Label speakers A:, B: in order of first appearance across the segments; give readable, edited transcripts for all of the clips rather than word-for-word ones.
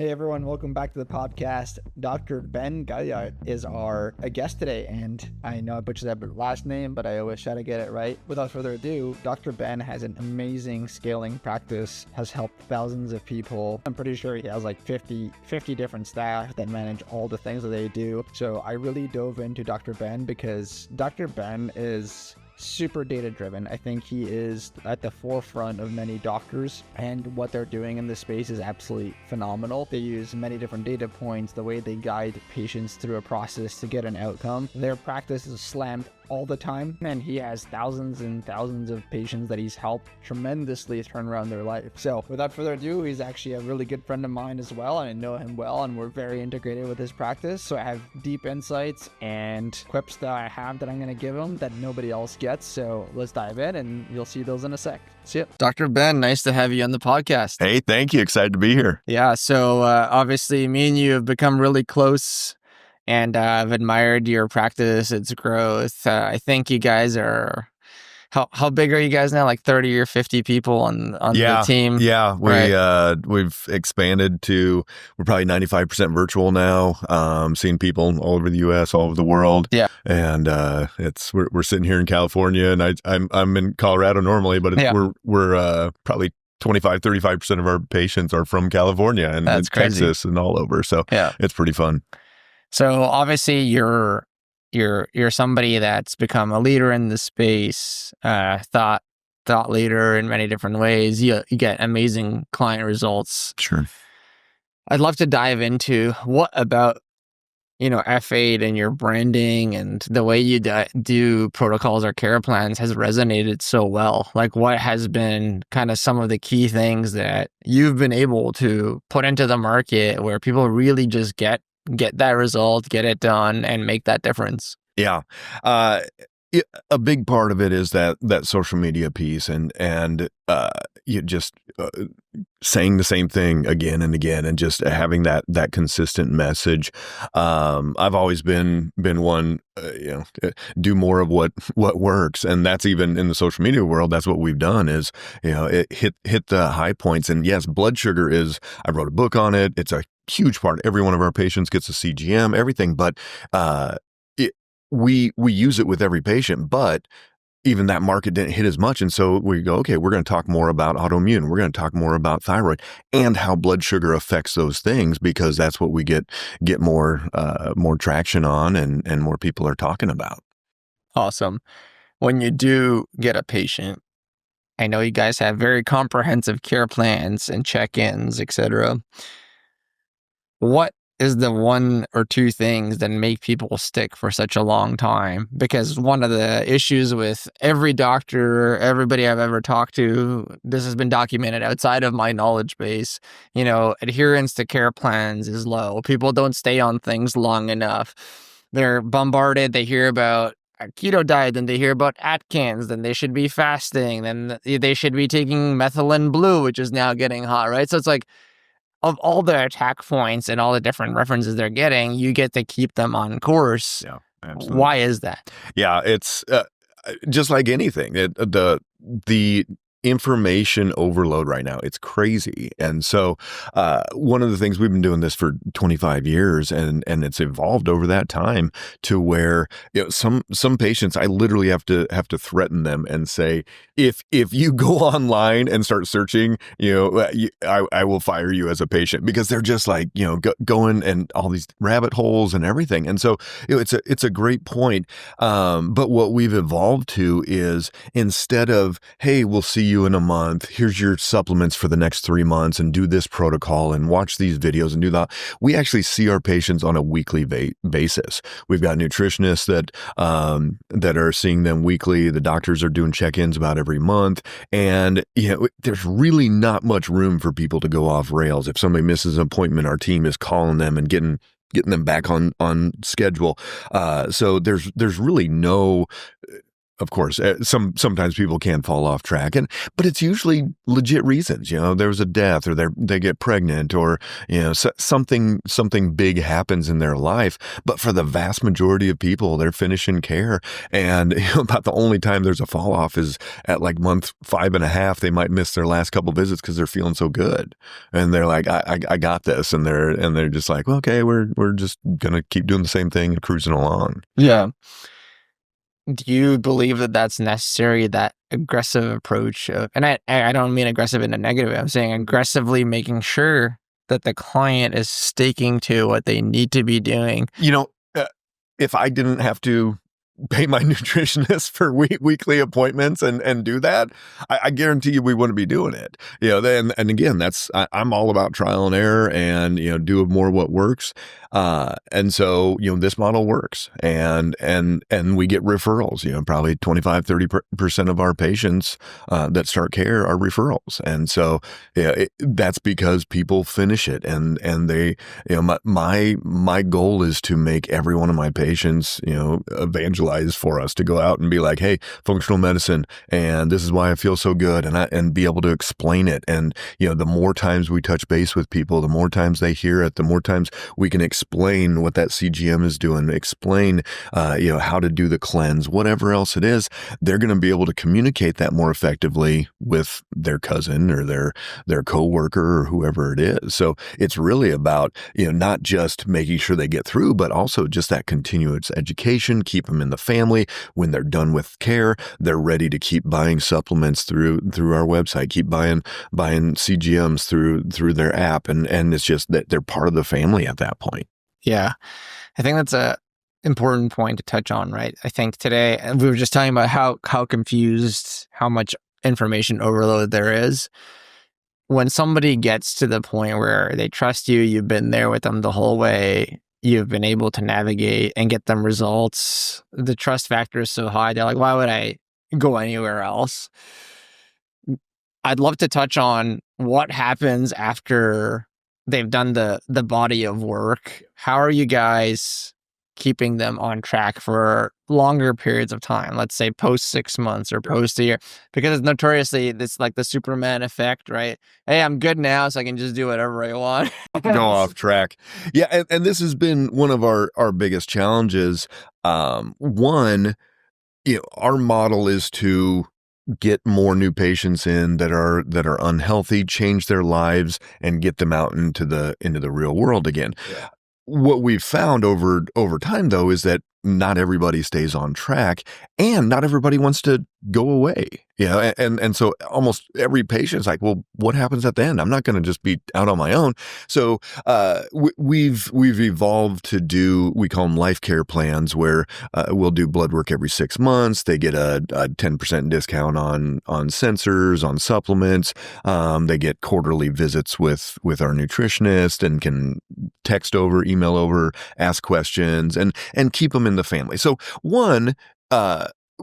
A: Hey everyone, welcome back to the podcast. Dr. Ben Galyardt is our guest today, and I know I butchered that last name, but I always try to get it right. Without further ado, Dr. Ben has an amazing scaling practice, has helped thousands of people. I'm pretty sure he has like 50 different staff that manage all the things that they do. So I really dove into Dr. Ben because Dr. Ben is super data driven. I think he is at the forefront of many doctors, and what they're doing in this space is absolutely phenomenal. They use many different data points, the way they guide patients through a process to get an outcome. Their practice is slammed all the time, and he has thousands and thousands of patients that he's helped tremendously turn around their life. So without further ado, he's actually a really good friend of mine as well, and I know him well, and we're very integrated with his practice. So I have deep insights and quips that I have that I'm going to give him that nobody else gets. So let's dive in, and you'll see those in a sec. See ya. Dr. Ben, nice to have you on the podcast.
B: Hey, thank you. Excited to be here.
A: Yeah, so obviously me and you have become really close, and I've admired your practice, its growth. I think you guys are, how big are you guys now? Like 30 or 50 people on the team?
B: Yeah, we've expanded to, we're probably 95% virtual now, seeing people all over the U.S., all over the world.
A: Yeah.
B: And we're sitting here in California, and I'm in Colorado normally, but we're probably 35% of our patients are from California and Texas and all over. So it's pretty fun.
A: So obviously you're somebody that's become a leader in the space, thought leader in many different ways. You get amazing client results.
B: Sure.
A: I'd love to dive into what about, F8 and your branding and the way you do protocols or care plans has resonated so well. Like, what has been kind of some of the key things that you've been able to put into the market where people really just get that result, get it done, and make that difference?
B: Yeah. A big part of it is that social media piece and you just saying the same thing again and again, and just having that consistent message. I've always been one, do more of what works, and that's even in the social media world. That's what we've done is, it hit the high points. And yes, blood sugar is. I wrote a book on it. It's a huge part. Every one of our patients gets a CGM, everything, but we use it with every patient, but even that market didn't hit as much. And so we go, okay, we're going to talk more about autoimmune. We're going to talk more about thyroid and how blood sugar affects those things, because that's what we get more traction on and more people are talking about.
A: Awesome. When you do get a patient, I know you guys have very comprehensive care plans and check-ins, etc. What is the one or two things that make people stick for such a long time? Because one of the issues with every doctor, everybody I've ever talked to, this has been documented outside of my knowledge base, adherence to care plans is low. People don't stay on things long enough. They're bombarded. They hear about a keto diet, then they hear about Atkins, then they should be fasting, then they should be taking methylene blue, which is now getting hot, right? So it's like, of all the attack points and all the different references they're getting, you get to keep them on course.
B: Yeah, absolutely.
A: Why is that?
B: Yeah, it's just like anything. The information overload right now, it's crazy. And so one of the things, we've been doing this for 25 years and it's evolved over that time to where some patients, I literally have to threaten them and say, if you go online and start searching, I will fire you as a patient, because they're just like, going and all these rabbit holes and everything. And so it's a great point. But what we've evolved to is, instead of, hey, we'll see you in a month, here's your supplements for the next 3 months, and do this protocol and watch these videos and do that, we actually see our patients on a weekly basis. We've got nutritionists that are seeing them weekly. The doctors are doing check-ins about every month, and there's really not much room for people to go off rails. If somebody misses an appointment, our team is calling them and getting them back on schedule. So there's really no of course, sometimes people can fall off track, but it's usually legit reasons. There was a death, or they get pregnant, or something big happens in their life. But for the vast majority of people, they're finishing care, and about the only time there's a fall off is at like month 5.5. They might miss their last couple visits because they're feeling so good, and they're like, I got this, and they're just like, well, okay, we're just gonna keep doing the same thing and cruising along.
C: Yeah. Do you believe that that's necessary, that aggressive approach and I don't mean aggressive in a negative way, I'm saying aggressively making sure that the client is sticking to what they need to be doing?
B: If I didn't have to pay my nutritionist for weekly appointments and do that, I guarantee you we wouldn't be doing it. And again, I'm all about trial and error, and do more what works. And so this model works, and we get referrals. Probably 25-30% of our patients that start care are referrals, and so that's because people finish it, and they my goal is to make every one of my patients evangelize for us, to go out and be like, hey, functional medicine, and this is why I feel so good, and be able to explain it. And the more times we touch base with people, the more times they hear it, the more times we can explain what that CGM is doing, explain how to do the cleanse, whatever else it is, they're going to be able to communicate that more effectively with their cousin or their coworker or whoever it is. So it's really about not just making sure they get through, but also just that continuous education, keep them in the family. When they're done with care, they're ready to keep buying supplements through our website, keep buying CGMs through their app, and it's just that they're part of the family at that point.
C: Yeah, I think that's a important point to touch on, right? I think today, and we were just talking about how confused, how much information overload there is. When somebody gets to the point where they trust you, you've been there with them the whole way, you've been able to navigate and get them results, the trust factor is so high, they're like, why would I go anywhere else? I'd love to touch on what happens after they've done the body of work. How are you guys keeping them on track for longer periods of time? Let's say post 6 months or post a year, because it's notoriously, it's like the Superman effect, right? Hey, I'm good now, so I can just do whatever I want.
B: Go off track. Yeah. And this has been one of our biggest challenges. One, our model is to get more new patients in that are unhealthy, change their lives, and get them out into the real world again. Yeah. What we've found over time, though, is that not everybody stays on track, and not everybody wants to go away. And so almost every patient's like, well, what happens at the end? I'm not going to just be out on my own. So we've evolved to do, we call them life care plans, where we'll do blood work every 6 months. They get a 10% discount on sensors, on supplements. They get quarterly visits with our nutritionist, and can text over, email over, ask questions, and keep them in the family. So one,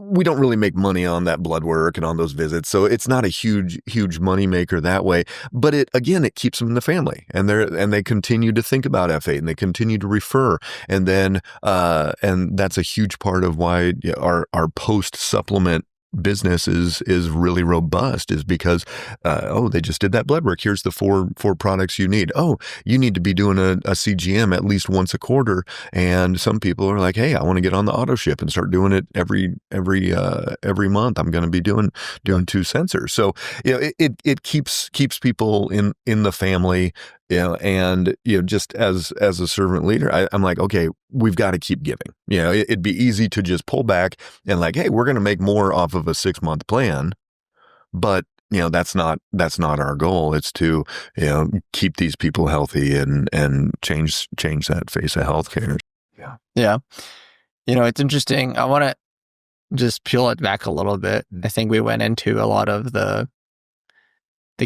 B: we don't really make money on that blood work and on those visits, so it's not a huge money maker that way. But it keeps them in the family, and they continue to think about F8, and they continue to refer, and then and that's a huge part of why our post supplement business is really robust, is because they just did that blood work. Here's the four products you need. Oh, you need to be doing a CGM at least once a quarter. And some people are like, hey, I want to get on the auto ship and start doing it every month. I'm going to be doing 2 sensors. So it keeps people in the family. And just as a servant leader, I'm like, okay, we've got to keep giving. It'd be easy to just pull back and like, hey, we're going to make more off of a 6-month plan, but that's not our goal. It's to keep these people healthy and change that face of healthcare.
C: Yeah. It's interesting. I want to just peel it back a little bit. I think we went into a lot of the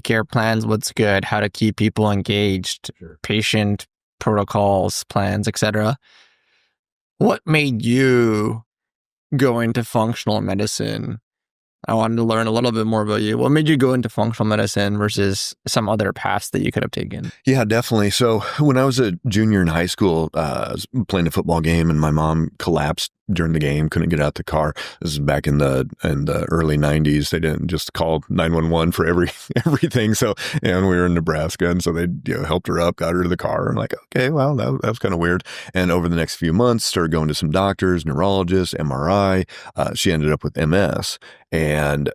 C: care plans, what's good, how to keep people engaged, sure, patient protocols, plans, etc. What made you go into functional medicine I wanted to learn a little bit more about you. What made you go into functional medicine versus some other paths that you could have taken?
B: Yeah, definitely. So when I was a junior in high school, I was playing a football game and my mom collapsed during the game, couldn't get out the car. This is back in the early 90s. They didn't just call 911 for everything. So, and we were in Nebraska, and so they helped her up, got her to the car. And like, okay, well, that was kind of weird. And over the next few months, started going to some doctors, neurologists, MRI. She ended up with MS. And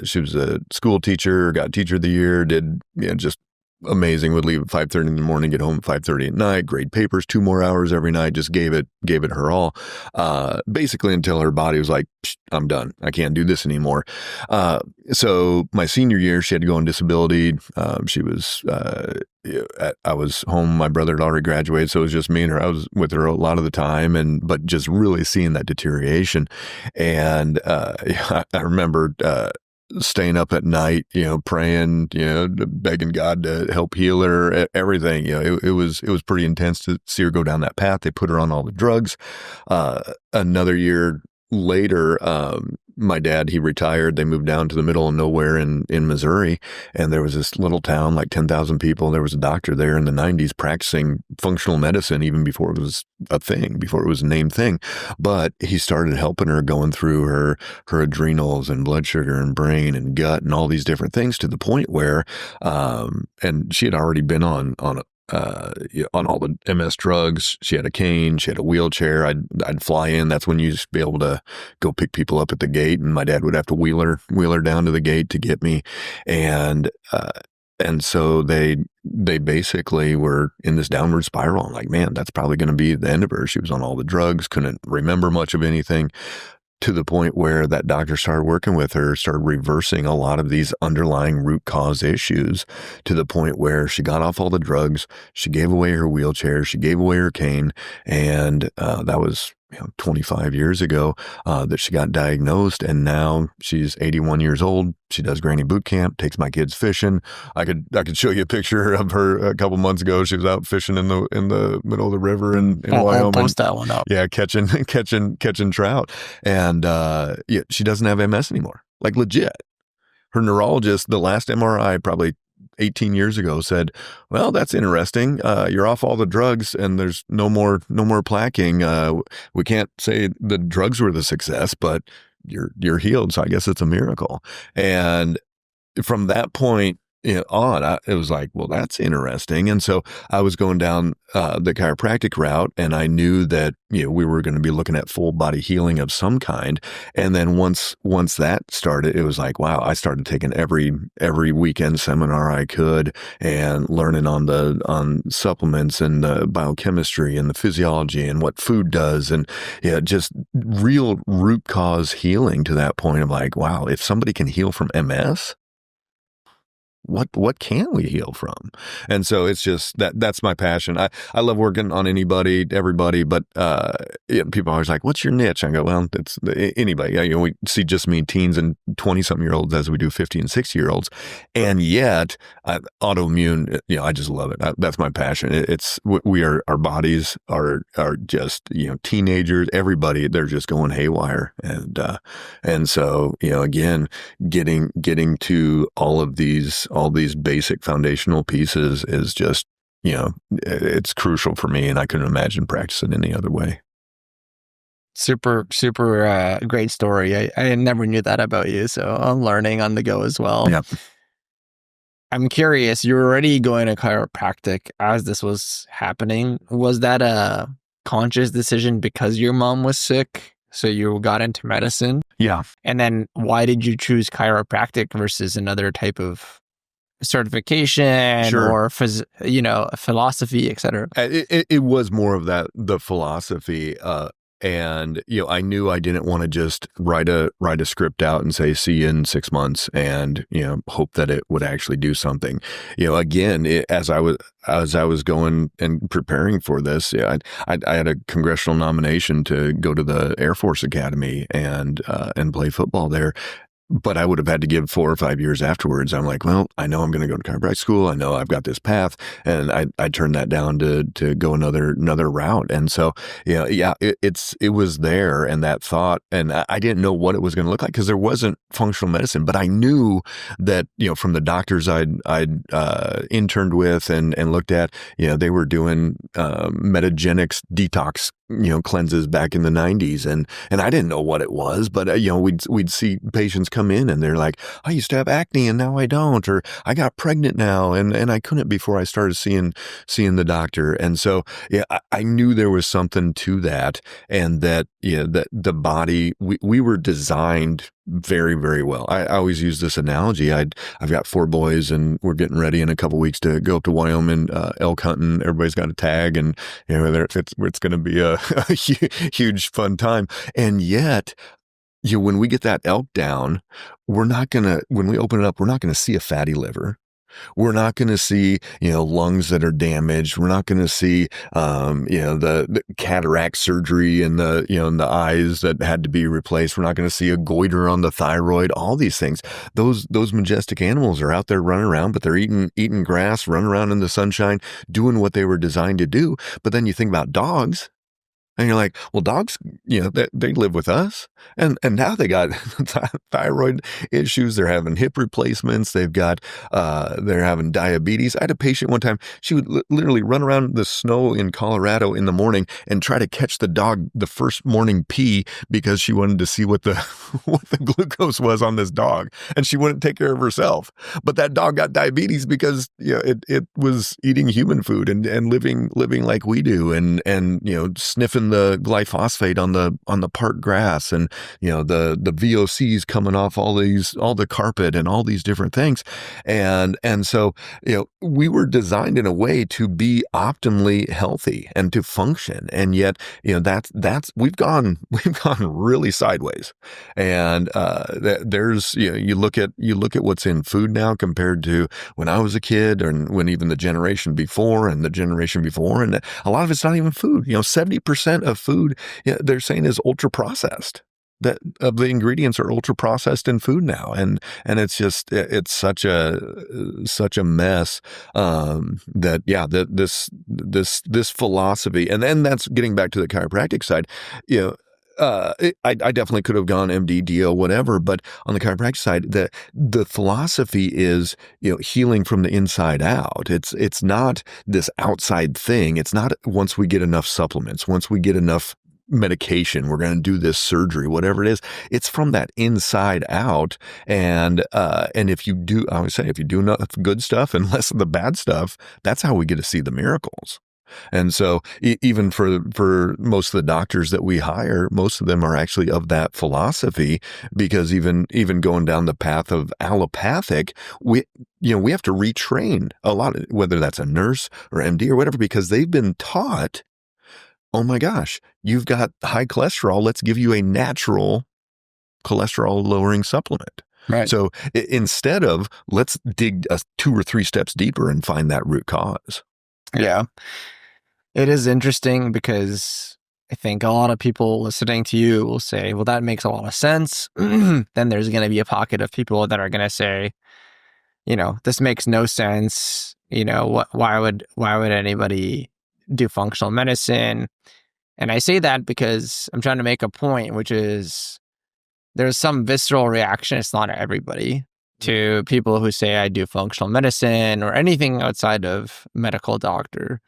B: she was a school teacher, got teacher of the year, did just amazing. Would leave at 5:30 in the morning, get home at 5:30 at night, grade papers 2 more hours every night, just gave it her all, basically until her body was like, I'm done. I can't do this anymore. So my senior year, she had to go on disability. She was, I was home. My brother had already graduated. So it was just me and her. I was with her a lot of the time, but just really seeing that deterioration. And, I remember, staying up at night, praying, begging God to help heal her, everything. It was pretty intense to see her go down that path. They put her on all the drugs. Another year later, my dad, he retired. They moved down to the middle of nowhere in Missouri. And there was this little town, like 10,000 people. There was a doctor there in the 90s practicing functional medicine, even before it was a thing, before it was a named thing. But he started helping her, going through her adrenals and blood sugar and brain and gut and all these different things, to the point where, and she had already been on all the MS drugs. She had a cane, she had a wheelchair. I'd fly in. That's when you used to be able to go pick people up at the gate, and my dad would have to wheel her down to the gate to get me. And so they basically were in this downward spiral. I'm like, man, that's probably going to be the end of her. She was on all the drugs, couldn't remember much of anything, to the point where that doctor started working with her, started reversing a lot of these underlying root cause issues, to the point where she got off all the drugs, she gave away her wheelchair, she gave away her cane, and that was 25 years ago that she got diagnosed, and now she's 81 years old. She does Granny Boot Camp, takes my kids fishing. I could show you a picture of her a couple months ago. She was out fishing in the middle of the river in Wyoming.
C: I'll post that one up.
B: Yeah, catching trout, and she doesn't have MS anymore. Like, legit. Her neurologist, the last MRI, probably 18 years ago, said, well, that's interesting. You're off all the drugs and there's no more plaquing. We can't say the drugs were the success, but you're healed. So I guess it's a miracle. And from that point on, it was like, well, that's interesting. And so I was going down the chiropractic route, and I knew that we were going to be looking at full body healing of some kind. And then once that started, it was like, wow, I started taking every weekend seminar I could, and learning on supplements and the biochemistry and the physiology and what food does, and just real root cause healing, to that point of like, wow, if somebody can heal from MS, what can we heal from? And so it's just that's my passion. I love working on everybody, but people are always like, what's your niche? I go, well, it's anybody. We see just me teens and 20-something-year-olds as we do 50 and 60-year-olds. And yet autoimmune, I just love it. That's my passion. Our bodies are just, teenagers, everybody, they're just going haywire. And so, again, getting to all these basic foundational pieces is just, it's crucial for me, and I couldn't imagine practicing any other way.
C: Super, super great story. I never knew that about you, so I'm learning on the go as well.
B: Yeah.
C: I'm curious, you were already going to chiropractic as this was happening. Was that a conscious decision because your mom was sick, so you got into medicine?
B: Yeah.
C: And then why did you choose chiropractic versus another type of certification?
B: Sure.
C: Or philosophy, etc.?
B: It was more of that, the philosophy, and I knew I didn't want to just write a script out and say, see you in 6 months, and hope that it would actually do something. Again, as I was going and preparing for this, I had a congressional nomination to go to the Air Force Academy and play football there. but I would have had to give 4 or 5 years afterwards. I'm like, well, I know I'm going to go to chiropractic school. I know I've got this path, and I turned that down to go another route. And so, it was there, and that thought, and I didn't know what it was going to look like because there wasn't functional medicine, but I knew that, from the doctors I'd interned with and looked at, they were doing metagenics detox cleanses back in the 90s, and I didn't know what it was, but we'd see patients come in and they're like, I used to have acne and now I don't, or I got pregnant now and I couldn't before I started seeing the doctor. And so I knew there was something to that, and that that the body, we were designed very, very well. I always use this analogy. I've got 4 boys, and we're getting ready in a couple weeks to go up to Wyoming elk hunting. Everybody's got a tag, and it's going to be a huge fun time. And yet, when we get that elk down, when we open it up, we're not gonna see a fatty liver. We're not going to see, lungs that are damaged. We're not going to see, the cataract surgery in the eyes that had to be replaced. We're not going to see a goiter on the thyroid, all these things. Those majestic animals are out there running around, but they're eating grass, running around in the sunshine, doing what they were designed to do. But then you think about dogs, and you're like, well, dogs, they live with us, and now they got thyroid issues. They're having hip replacements. They're having diabetes. I had a patient one time. She would literally run around the snow in Colorado in the morning and try to catch the dog the first morning pee because she wanted to see what the glucose was on this dog, and she wouldn't take care of herself. But that dog got diabetes because it was eating human food and living like we do, and sniffing the glyphosate on the park grass, and the VOCs coming off all the carpet and all these different things, and so we were designed in a way to be optimally healthy and to function, and yet that's we've gone really sideways, and there's you look at what's in food now compared to when I was a kid, and when even the generation before and the generation before, and a lot of it's not even food. 70% of food, they're saying, is ultra processed. That of the ingredients are ultra processed in food now, and it's just it's such a mess. This philosophy, and then that's getting back to the chiropractic side. I definitely could have gone MD, DO, whatever, but on the chiropractic side, the philosophy is, healing from the inside out. It's not this outside thing. It's not once we get enough supplements, once we get enough medication, we're going to do this surgery, whatever it is. It's from that inside out. And if you do, I always say, if you do enough good stuff and less of the bad stuff, that's how we get to see the miracles. And so even for most of the doctors that we hire, most of them are actually of that philosophy, because even going down the path of allopathic, we have to retrain a lot, whether that's a nurse or MD or whatever, because they've been taught, oh my gosh, you've got high cholesterol. Let's give you a natural cholesterol lowering supplement.
C: Right.
B: So instead of, let's dig 2 or 3 steps deeper and find that root cause.
C: Yeah. It is interesting because I think a lot of people listening to you will say, well, that makes a lot of sense. Then there's going to be a pocket of people that are going to say, this makes no sense. Why would anybody do functional medicine? And I say that because I'm trying to make a point, which is there's some visceral reaction. It's not everybody, to people who say I do functional medicine or anything outside of medical doctor.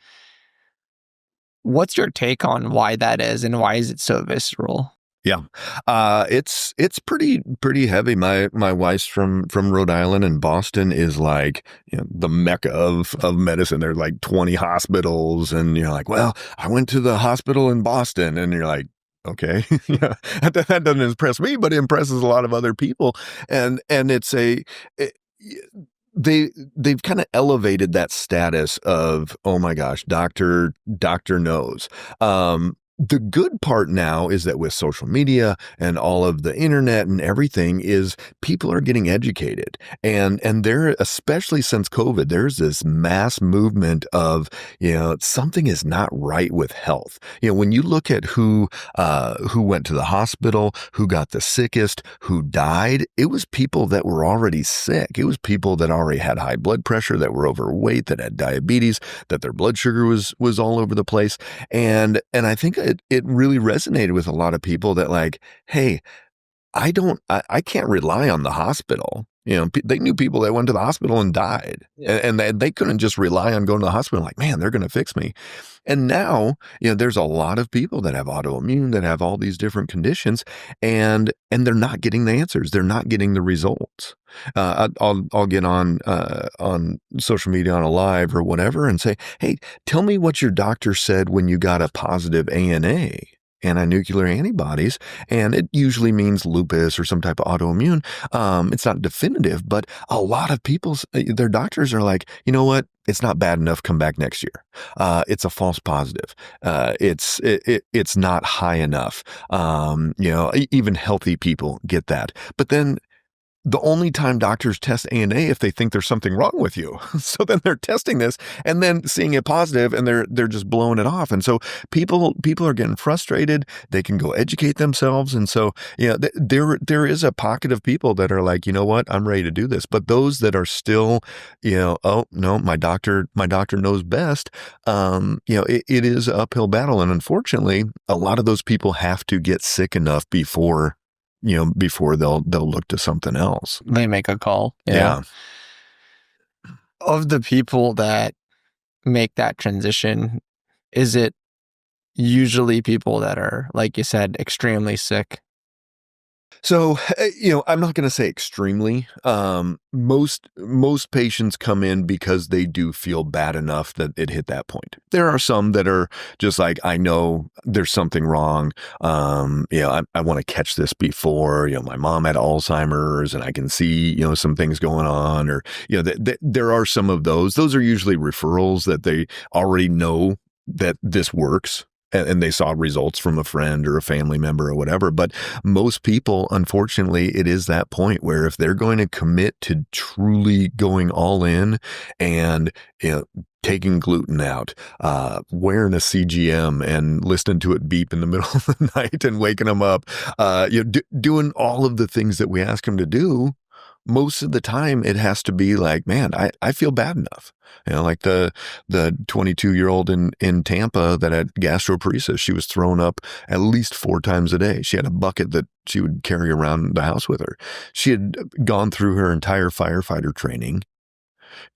C: What's your take on why that is, and why is it so visceral?
B: Yeah, it's pretty heavy. My wife's from Rhode Island, and Boston is like the mecca of medicine. There's like 20 hospitals, and you're like, well, I went to the hospital in Boston, and you're like, okay, that doesn't impress me, but it impresses a lot of other people, and it's they've kind of elevated that status of, oh my gosh, doctor knows. the good part now is that with social media and all of the internet and everything is people are getting educated and there, especially since COVID, there's this mass movement of, something is not right with health. When you look at who went to the hospital, who got the sickest, who died, it was people that were already sick. It was people that already had high blood pressure, that were overweight, that had diabetes, that their blood sugar was all over the place. And I think it really resonated with a lot of people that like, hey, I can't rely on the hospital. They knew people that went to the hospital and died, and they couldn't just rely on going to the hospital. Like, man, they're going to fix me. And now, there's a lot of people that have autoimmune, that have all these different conditions, and they're not getting the answers. They're not getting the results. I'll get on social media on a live or whatever and say, hey, tell me what your doctor said when you got a positive ANA. Antinuclear antibodies, and it usually means lupus or some type of autoimmune. It's not definitive, but a lot of their doctors are like, you know what? It's not bad enough. Come back next year. It's a false positive. It's not high enough. Even healthy people get that. But then the only time doctors test ANA if they think there's something wrong with you. So then they're testing this and then seeing it positive and they're just blowing it off. And so people are getting frustrated. They can go educate themselves. And so, there is a pocket of people that are like, you know what, I'm ready to do this. But those that are still, oh no, my doctor knows best. It is an uphill battle. And unfortunately, a lot of those people have to get sick enough before they'll look to something else.
C: They make a call.
B: Yeah.
C: Of the people that make that transition, is it usually people that are, like you said, extremely sick?
B: So, I'm not going to say extremely. Most patients come in because they do feel bad enough that it hit that point. There are some that are just like, I know there's something wrong. I want to catch this before, my mom had Alzheimer's and I can see, some things going on, or, there are some of those. Those are usually referrals that they already know that this works. And they saw results from a friend or a family member or whatever. But most people, unfortunately, it is that point where if they're going to commit to truly going all in and, taking gluten out, wearing a CGM and listening to it beep in the middle of the night and waking them up, doing all of the things that we ask them to do, most of the time it has to be like, man, I feel bad enough. Like the 22-year-old in Tampa that had gastroparesis, she was thrown up at least 4 times a day. She had a bucket that she would carry around the house with her. She had gone through her entire firefighter training,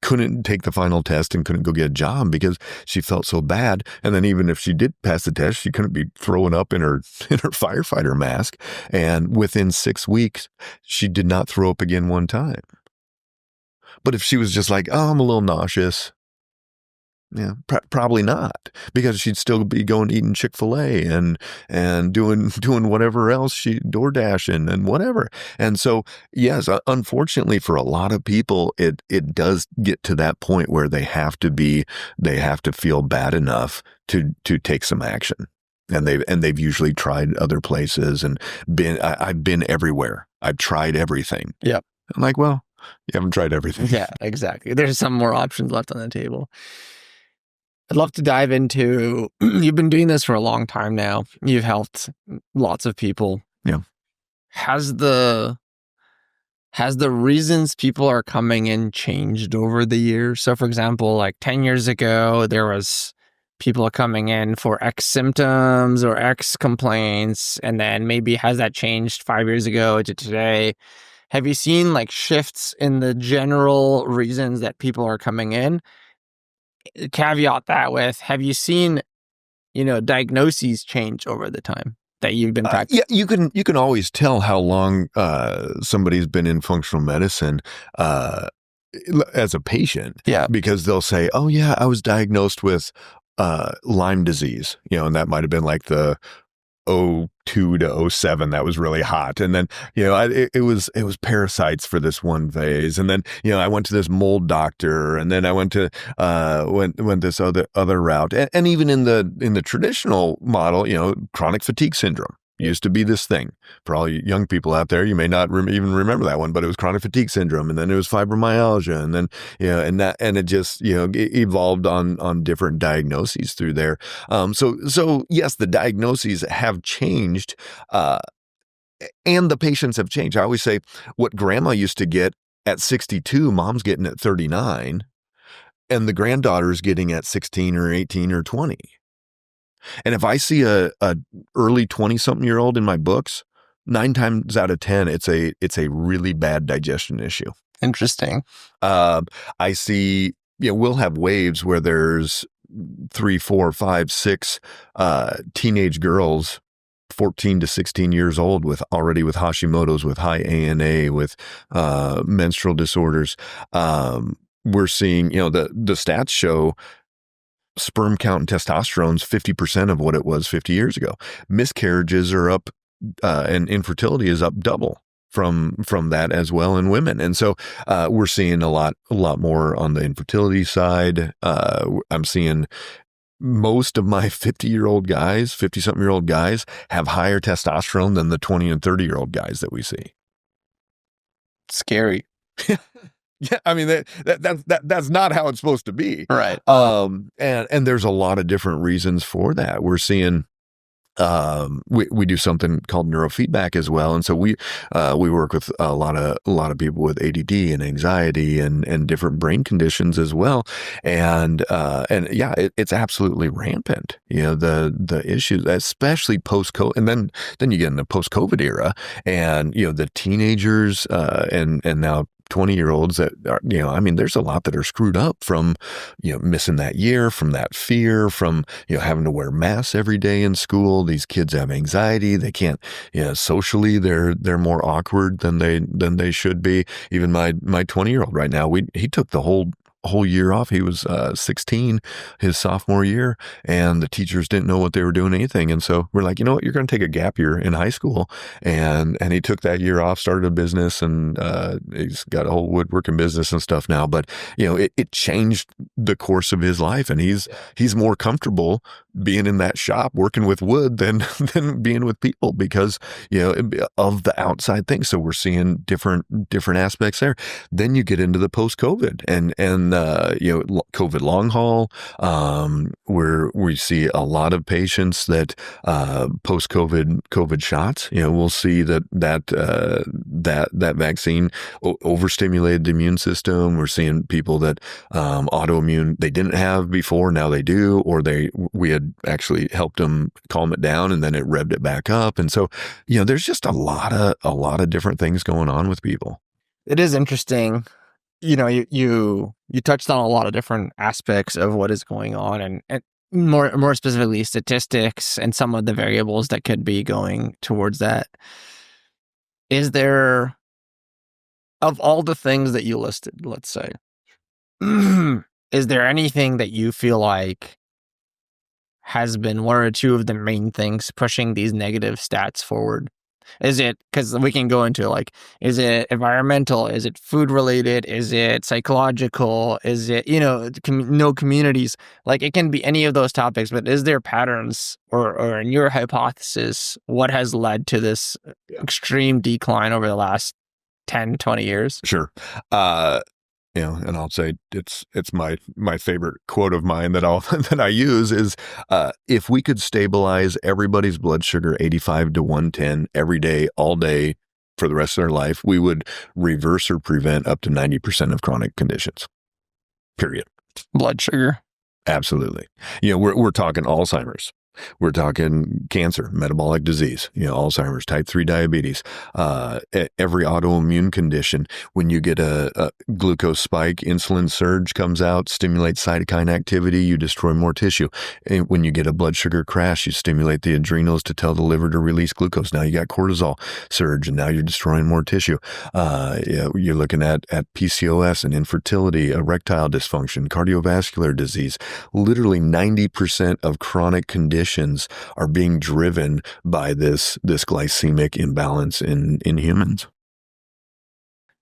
B: couldn't take the final test and couldn't go get a job because she felt so bad. And then even if she did pass the test, she couldn't be throwing up in her firefighter mask. And within 6 weeks, she did not throw up again one time. But if she was just like, oh, I'm a little nauseous, probably not, because she'd still be going eating Chick-fil-A and doing whatever else, she DoorDashing and whatever. And so, yes, unfortunately for a lot of people, it does get to that point where they have to feel bad enough to take some action. And they've usually tried other places and I've been everywhere. I've tried everything.
C: Yep.
B: I'm like, well, you haven't tried everything.
C: Yeah, exactly. There's some more options left on the table. I'd love to dive into, you've been doing this for a long time now. You've helped lots of people.
B: Yeah.
C: Has the reasons people are coming in changed over the years? So for example, like 10 years ago, there was people coming in for X symptoms or X complaints. And then maybe has that changed 5 years ago to today? Have you seen like shifts in the general reasons that people are coming in? Caveat that with, have you seen, diagnoses change over the time that you've been practicing?
B: Yeah, you can always tell how long somebody's been in functional medicine as a patient.
C: Yeah.
B: Because they'll say, oh yeah, I was diagnosed with Lyme disease, and that might have been like the 02 to 07 that was really hot. And then, it was parasites for this one phase. And then, I went to this mold doctor, and then I went to, went this other route. And even in the traditional model, chronic fatigue syndrome used to be this thing. For all you young people out there, you may not even remember that one, but it was chronic fatigue syndrome, and then it was fibromyalgia, and then and it just evolved on different diagnoses through there. So yes, the diagnoses have changed, and the patients have changed. I always say what grandma used to get at 62, mom's getting at 39, and the granddaughter's getting at 16 or 18 or 20. And if I see a early 20-something-year-old in my books, 9 times out of 10, it's a really bad digestion issue.
C: Interesting.
B: I see, we'll have waves where there's 3, 4, 5, 6 teenage girls, 14 to 16 years old, with Hashimoto's, with high ANA, with menstrual disorders. We're seeing, the stats show sperm count and testosterone's 50% of what it was 50 years ago. Miscarriages are up, and infertility is up double from that as well in women. And so we're seeing a lot more on the infertility side. I'm seeing most of my 50-something-year-old guys have higher testosterone than the 20 and 30-year-old guys that we see.
C: Scary.
B: Yeah, I mean that's not how it's supposed to be,
C: right?
B: And there's a lot of different reasons for that. We're seeing we do something called neurofeedback as well, and so we work with a lot of people with ADD and anxiety and different brain conditions as well, and yeah, it's absolutely rampant. The issues, especially post-COVID, and then you get in the post-COVID era, and the teenagers and now 20-year-olds that are, there's a lot that are screwed up from, missing that year, from that fear, from, having to wear masks every day in school. These kids have anxiety. They can't, socially, they're more awkward than they should be. Even my 20-year-old right now, he took the whole year off. He was 16 his sophomore year, and the teachers didn't know what they were doing anything. And so we're like, you know what, you're going to take a gap year in high school. And he took that year off, started a business, and he's got a whole woodworking business and stuff now. But it changed the course of his life, and he's more comfortable being in that shop working with wood than being with people because of the outside things. So we're seeing different aspects there. Then you get into the post-COVID and COVID long haul, where we see a lot of patients that post-COVID shots. We'll see that vaccine overstimulated the immune system. We're seeing people that autoimmune they didn't have before, now they do, or we had actually helped them calm it down, and then it revved it back up. And so there's just a lot of different things going on with people.
C: It is interesting. You touched on a lot of different aspects of what is going on, and more specifically statistics and some of the variables that could be going towards that. Is there, of all the things that you listed, let's say, is there anything that you feel like has been one or two of the main things pushing these negative stats forward? Is it, because we can go into is it environmental? Is it food related? Is it psychological? Is it, no communities? It can be any of those topics, but is there patterns or in your hypothesis, what has led to this extreme decline over the last 10, 20 years?
B: Sure. And I'll say it's my favorite quote of mine that I use is, if we could stabilize everybody's blood sugar 85 to 110 every day, all day for the rest of their life, we would reverse or prevent up to 90% of chronic conditions. Period.
C: Blood sugar.
B: Absolutely. We're talking Alzheimer's. We're talking cancer, metabolic disease, Alzheimer's, type 3 diabetes, every autoimmune condition. When you get a glucose spike, insulin surge comes out, stimulates cytokine activity, you destroy more tissue. And when you get a blood sugar crash, you stimulate the adrenals to tell the liver to release glucose. Now you got cortisol surge, and now you're destroying more tissue. You're looking at PCOS and infertility, erectile dysfunction, cardiovascular disease. Literally 90% of chronic conditions conditions are being driven by this glycemic imbalance in humans.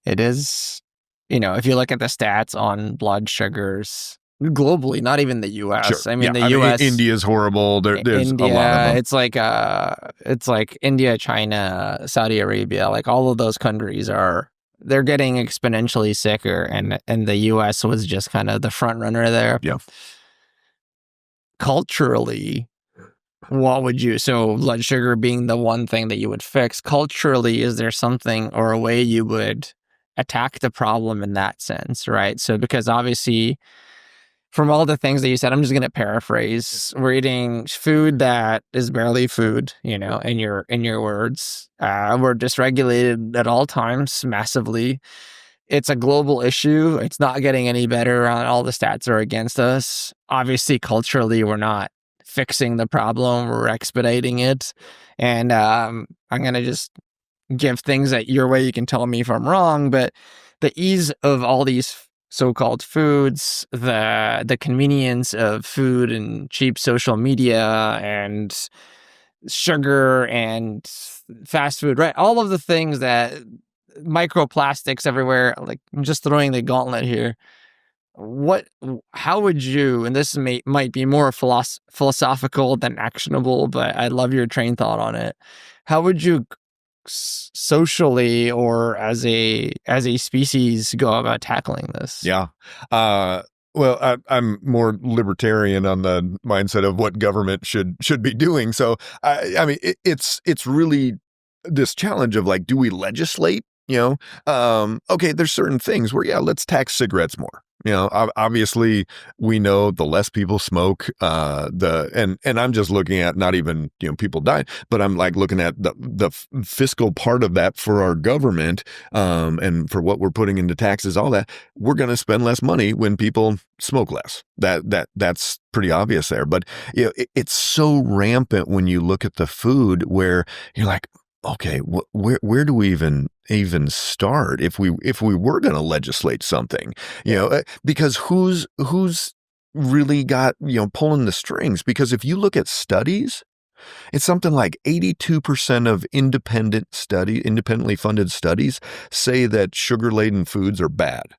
C: It is, if you look at the stats on blood sugars globally, not even the U.S.
B: Sure.
C: I mean, the U.S.
B: India's horrible. There's
C: India,
B: a lot of them.
C: it's like India, China, Saudi Arabia, like all of those countries they're getting exponentially sicker, and the U.S. was just kind of the front runner there.
B: Yeah.
C: Culturally, so blood sugar being the one thing that you would fix, culturally, is there something or a way you would attack the problem in that sense, right? So because obviously from all the things that you said, I'm just going to paraphrase. We're eating food that is barely food, in your words. We're dysregulated at all times massively. It's a global issue. It's not getting any better. All the stats are against us. Obviously, culturally, we're not fixing the problem. We're expediting it. And I'm going to just give things that your way. You can tell me if I'm wrong, but the ease of all these so-called foods, the convenience of food and cheap social media and sugar and fast food, right? All of the things that microplastics everywhere, like I'm just throwing the gauntlet here. How would you, and this might be more philosophical than actionable, but I love your train thought on it. How would you socially or as a species go about tackling this?
B: Yeah. Well, I'm more libertarian on the mindset of what government should be doing. So I mean, it's really this challenge of like, do we legislate? Okay, there's certain things where let's tax cigarettes more. Obviously we know the less people smoke, and I'm just looking at not even, people dying, but I'm like looking at the fiscal part of that for our government, and for what we're putting into taxes, all that. We're going to spend less money when people smoke less. That's pretty obvious there. But, it's so rampant when you look at the food where you're like, okay, where do we even start if we were going to legislate something, because who's really got, pulling the strings? Because if you look at studies, it's something like 82% of independently funded studies say that sugar-laden foods are bad.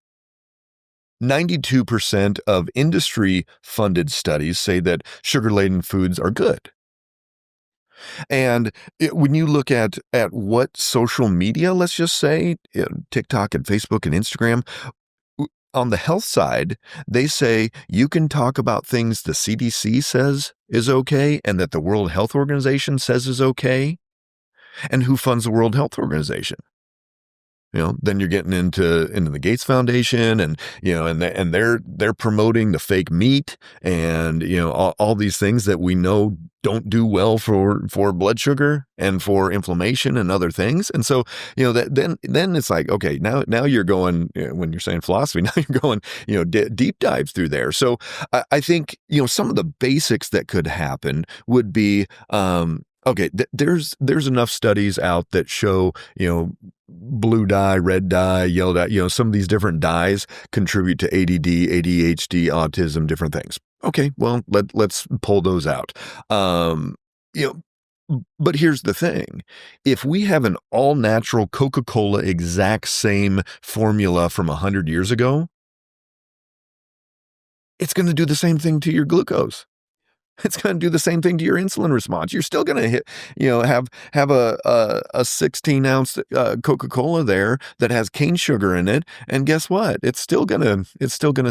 B: 92% of industry-funded studies say that sugar-laden foods are good. And when you look at what social media, let's just say TikTok and Facebook and Instagram, on the health side, they say you can talk about things the CDC says is okay and that the World Health Organization says is okay. And who funds the World Health Organization? Then you're getting into the Gates Foundation, and and they're promoting the fake meat and all these things that we know don't do well for blood sugar and for inflammation and other things. And so that then it's like, okay, now you're going, when you're saying philosophy, now you're going deep dives through there. So I think some of the basics that could happen would be okay, there's enough studies out that show blue dye, red dye, yellow dye, some of these different dyes contribute to ADD, ADHD, autism, different things. Okay, well, let's pull those out. But here's the thing. If we have an all-natural Coca-Cola exact same formula from 100 years ago, it's going to do the same thing to your glucose. It's going to do the same thing to your insulin response. You're still going to have a 16-ounce Coca-Cola there that has cane sugar in it, and guess what? It's still gonna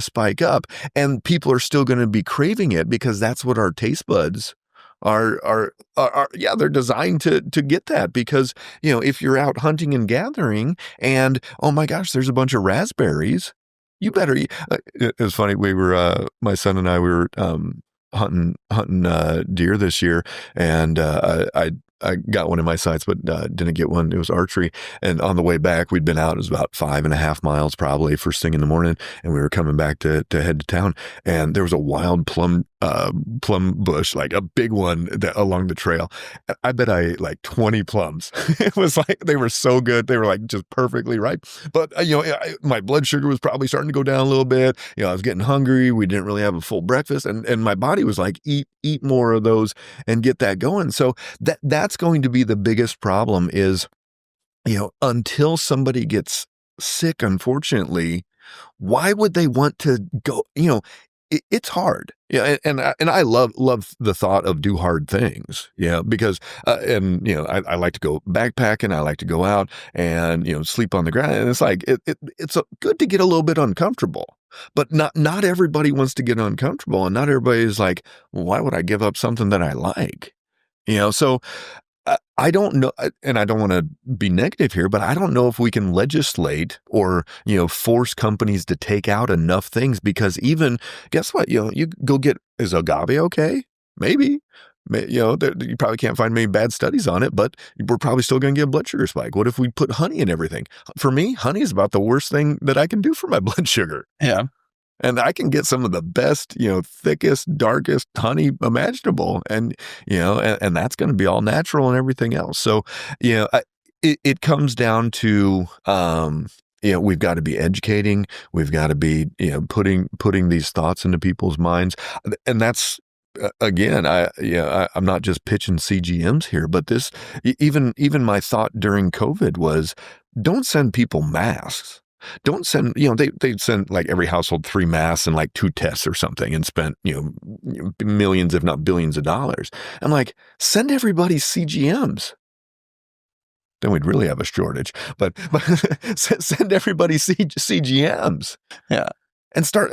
B: spike up, and people are still going to be craving it because that's what our taste buds are. They're designed to get that, because if you're out hunting and gathering, and oh my gosh, there's a bunch of raspberries, you better eat. It was funny. We were my son and I were hunting deer this year, and I got one in my sights, but didn't get one. It was archery. And on the way back, we'd been out. It was about 5.5 miles, probably first thing in the morning. And we were coming back to head to town. And there was a wild plum plum bush, like a big one along the trail. I bet I ate like 20 plums. It was like, they were so good. They were like just perfectly ripe. But, my blood sugar was probably starting to go down a little bit. I was getting hungry. We didn't really have a full breakfast. And my body was like, eat more of those and get that going. So that's going to be the biggest problem is, until somebody gets sick, unfortunately, why would they want to go, it's hard. Yeah. And I love the thought of do hard things. Yeah. Because, I like to go backpacking. I like to go out and, sleep on the ground. And it's like, it's good to get a little bit uncomfortable, but not everybody wants to get uncomfortable. And not everybody is like, well, why would I give up something that I like? So I don't know, and I don't want to be negative here, but I don't know if we can legislate or, force companies to take out enough things because even, guess what, you go get, is agave okay? Maybe. You probably can't find many bad studies on it, but we're probably still going to get a blood sugar spike. What if we put honey in everything? For me, honey is about the worst thing that I can do for my blood sugar.
C: Yeah.
B: And I can get some of the best, thickest, darkest honey imaginable. And, and that's going to be all natural and everything else. So, it comes down to, we've got to be educating. We've got to be, putting these thoughts into people's minds. And that's, again, I'm not just pitching CGMs here, but this, even my thought during COVID was don't send people masks. Don't send, they'd send like every household 3 masks and like 2 tests or something and spent, millions, if not billions of dollars. I'm like, send everybody CGMs. Then we'd really have a shortage, but send everybody CGMs.
C: Yeah.
B: And start,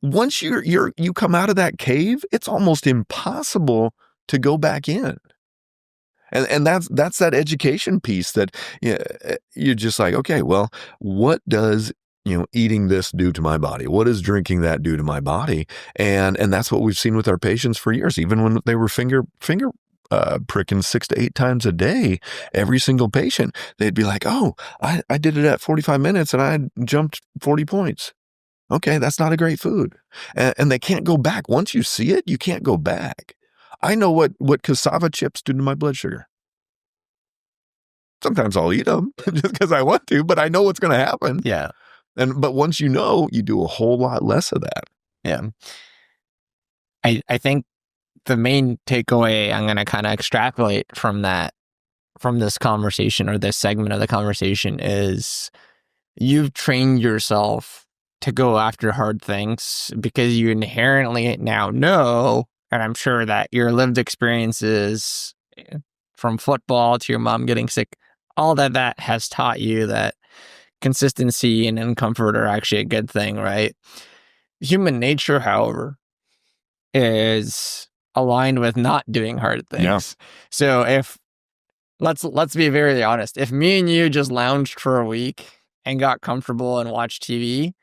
B: once you come out of that cave, it's almost impossible to go back in. And that's that education piece that you're just like, okay, well, what does eating this do to my body? What does drinking that do to my body? And that's what we've seen with our patients for years. Even when they were finger pricking 6 to 8 times a day, every single patient, they'd be like, oh, I did it at 45 minutes and I jumped 40 points. Okay, that's not a great food. And they can't go back. Once you see it, you can't go back. I know what cassava chips do to my blood sugar. Sometimes I'll eat them just because I want to, but I know what's going to happen.
C: Yeah.
B: But once you do a whole lot less of that.
C: Yeah. I think the main takeaway I'm going to kind of extrapolate from this conversation or this segment of the conversation is you've trained yourself to go after hard things because you inherently now know, and I'm sure that your lived experiences from football to your mom getting sick, all that has taught you that consistency and comfort are actually a good thing, right? Human nature, however, is aligned with not doing hard things. Yeah. So if let's be very honest, if me and you just lounged for a week and got comfortable and watched TV,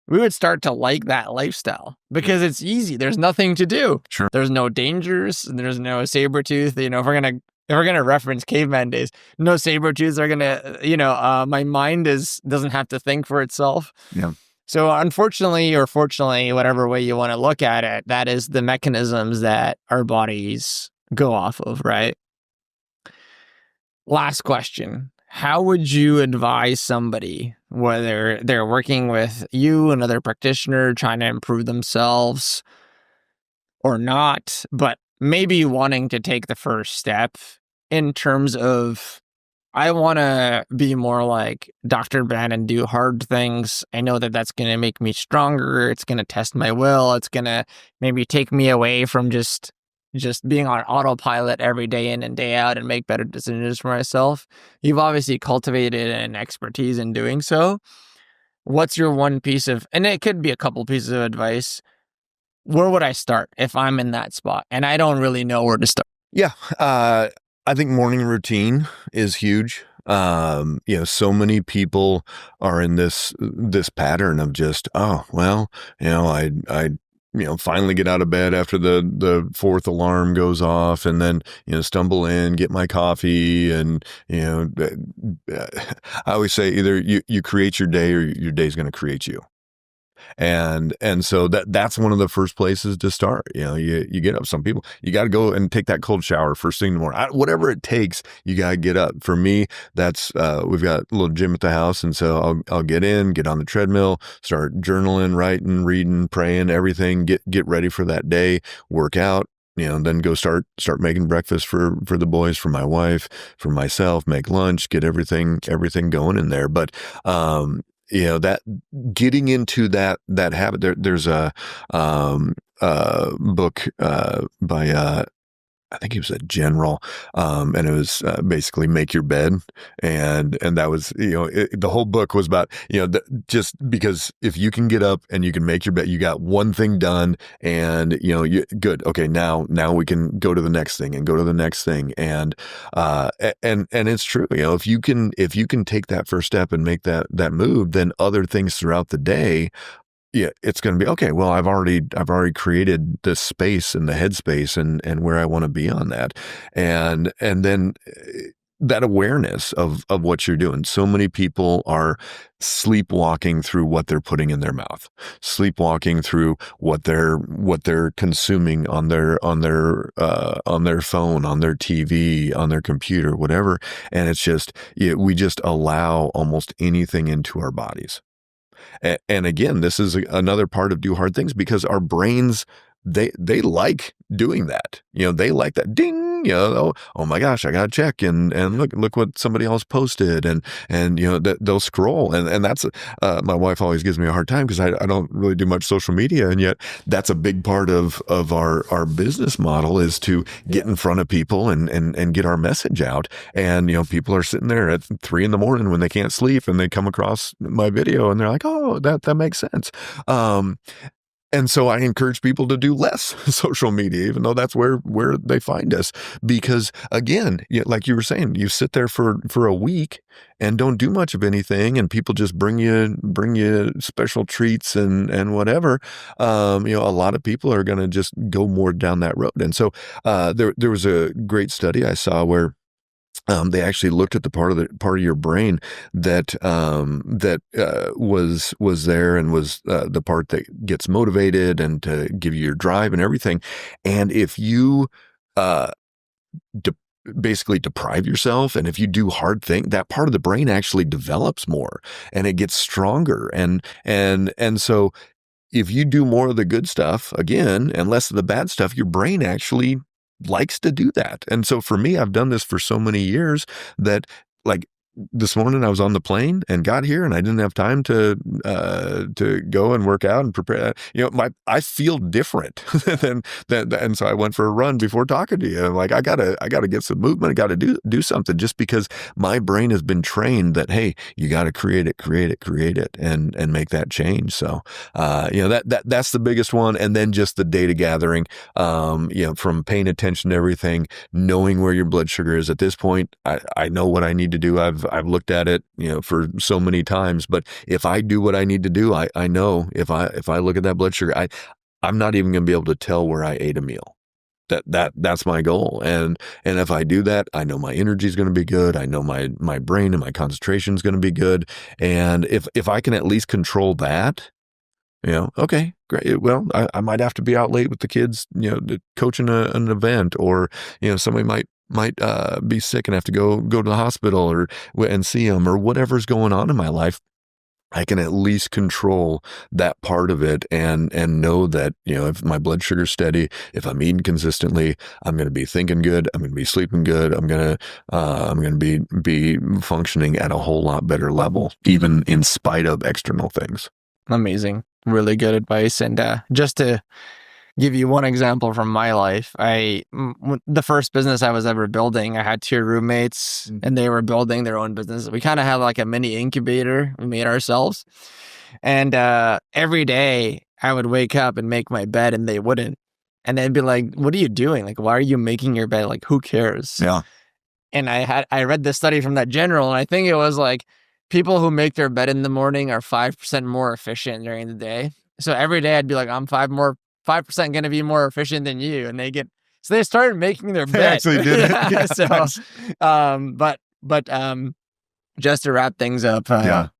C: we would start to like that lifestyle because it's easy. There's nothing to do.
B: Sure.
C: There's no dangers. There's no saber tooth. If we're gonna reference caveman days, no saber tooths are gonna. My mind doesn't have to think for itself.
B: Yeah.
C: So unfortunately or fortunately, whatever way you want to look at it, that is the mechanisms that our bodies go off of, right? Last question. How would you advise somebody, whether they're working with you, another practitioner, trying to improve themselves or not, but maybe wanting to take the first step in terms of, I want to be more like Dr. Ben and do hard things. I know that that's going to make me stronger. It's going to test my will. It's going to maybe take me away from just being on autopilot every day in and day out and make better decisions for myself. You've obviously cultivated an expertise in doing so. What's your one piece of, and it could be a couple pieces of advice. Where would I start if I'm in that spot and I don't really know where to start?
B: Yeah. I think morning routine is huge. So many people are in this pattern of just, oh, well, I finally get out of bed after the 4th alarm goes off and then, stumble in, get my coffee. And, I always say either you create your day or your day's going to create you. And so that's one of the first places to start. You get up. Some people, you got to go and take that cold shower first thing in the morning. Whatever it takes, you got to get up. For me, that's we've got a little gym at the house, and so I'll get on the treadmill, start journaling, writing, reading, praying, everything. Get ready for that day. Work out. Then go start making breakfast for the boys, for my wife, for myself, make lunch, get everything going in there. But that getting into that habit, there's a book by I think he was a general, and it was basically make your bed, and that was the whole book was about just because if you can get up and you can make your bed, you got one thing done, and you good. Okay, now we can go to the next thing and go to the next thing, and it's true. If you can take that first step and make that move, then other things throughout the day. Yeah, it's going to be okay. Well, I've already created this space and the headspace and where I want to be on that, and then that awareness of what you're doing. So many people are sleepwalking through what they're putting in their mouth, sleepwalking through what they're consuming on their phone, on their TV, on their computer, whatever. And it's just we just allow almost anything into our bodies. And again, this is another part of Do Hard Things, because our brains, they like doing that. They like that ding. Oh my gosh, I got to check and look what somebody else posted, and they'll scroll, and that's my wife always gives me a hard time because I don't really do much social media, and yet that's a big part of our business model is to get in front of people and get our message out. And people are sitting there at 3 a.m. when they can't sleep, and they come across my video and they're like, oh, that makes sense. And so I encourage people to do less social media, even though that's where they find us. Because again, like you were saying, you sit there for a week and don't do much of anything, and people just bring you special treats and whatever. A lot of people are going to just go more down that road. And so there was a great study I saw where they actually looked at the part of your brain that was there and was the part that gets motivated and to give you your drive and everything. And if you basically deprive yourself, and if you do hard things, that part of the brain actually develops more and it gets stronger. And so if you do more of the good stuff again and less of the bad stuff, your brain actually likes to do that. And so for me, I've done this for so many years that, like, this morning I was on the plane and got here and I didn't have time to go and work out and prepare. I feel different than and so I went for a run before talking to you. I'm like, I gotta get some movement. I gotta do something, just because my brain has been trained that, hey, you gotta create it and make that change. So that's the biggest one. And then just the data gathering, from paying attention to everything, knowing where your blood sugar is. At this point, I know what I need to do. I've looked at it, for so many times, but if I do what I need to do, I know if I look at that blood sugar, I'm not even going to be able to tell where I ate a meal. That's my goal. And if I do that, I know my energy is going to be good. I know my brain and my concentration is going to be good. And if I can at least control that, okay, great. Well, I might have to be out late with the kids, coaching an event, or, somebody might be sick and have to go to the hospital and see them, or whatever's going on in my life. I can at least control that part of it and know that, if my blood sugar's steady, if I'm eating consistently, I'm going to be thinking good. I'm going to be sleeping good. I'm going to be functioning at a whole lot better level, even in spite of external things.
C: Amazing. Really good advice. And just to give you one example from my life, the first business I was ever building, I had 2 roommates and they were building their own business. We kind of had like a mini incubator we made ourselves. And every day I would wake up and make my bed and they wouldn't. And they'd be like, what are you doing? Like, why are you making your bed? Like, who cares?
B: Yeah.
C: And I read this study from that general, and I think it was like, people who make their bed in the morning are 5% more efficient during the day. So every day I'd be like, I'm 5% going to be more efficient than you. And so they started making their bed.
B: They actually did it.
C: Yeah. So, but just to wrap things up,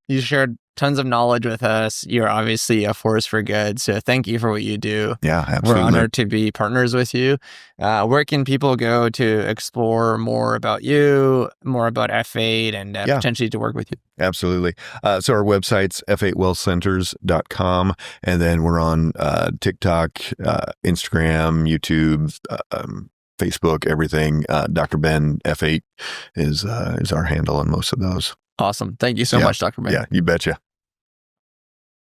C: you shared tons of knowledge with us. You're obviously a force for good. So thank you for what you do.
B: Yeah, absolutely.
C: We're honored to be partners with you. Where can people go to explore more about you, more about F8, and potentially to work with you?
B: Absolutely. So our website's f8wellcenters.com. And then we're on TikTok, Instagram, YouTube, Facebook, everything. Dr. Ben F8 is our handle on most of those.
C: Awesome. Thank you so much, Dr. Ben.
B: Yeah, you betcha.